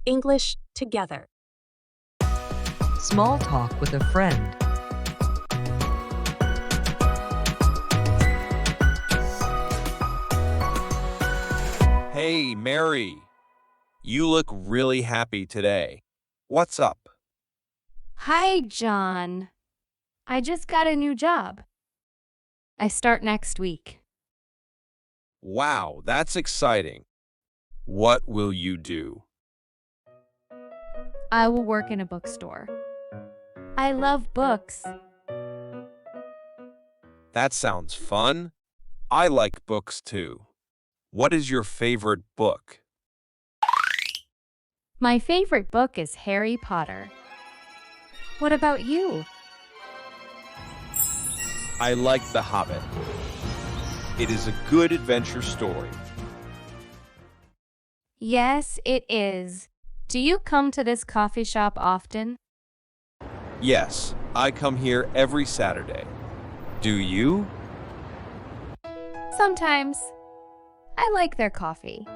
English together. Small talk with a friend. Hey, Mary. You look really happy today. What's up? Hi, John. I just got a new job. I start next week. Wow, that's exciting. What will you do? I will work in a bookstore. I love books. That sounds fun. I like books too. What is your favorite book? My favorite book is Harry Potter. What about you? I like The Hobbit. It is a good adventure story. Yes, it is. Do you come to this coffee shop often? Yes, I come here every Saturday. Do you? Sometimes. I like their coffee.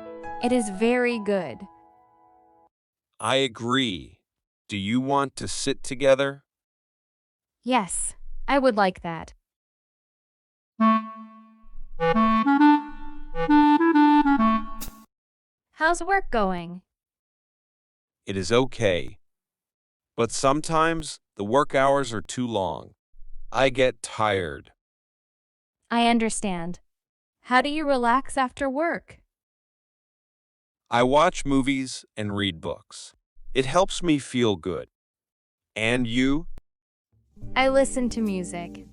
It is very good. I agree. Do you want to sit together? Yes, I would like that. How's work going? It is okay. But sometimes the work hours are too long. I get tired. I understand. How do you relax after work? I watch movies and read books. It helps me feel good. And you? I listen to music.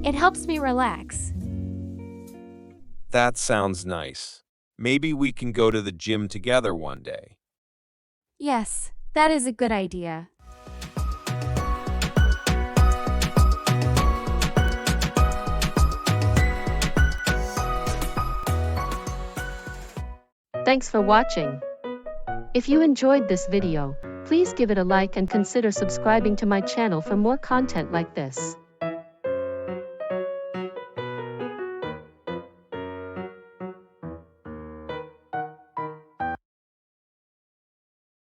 It helps me relax. That sounds nice. Maybe we can go to the gym together one day. Yes, that is a good idea. Thanks for watching. If you enjoyed this video, please give it a like and consider subscribing to my channel for more content like this.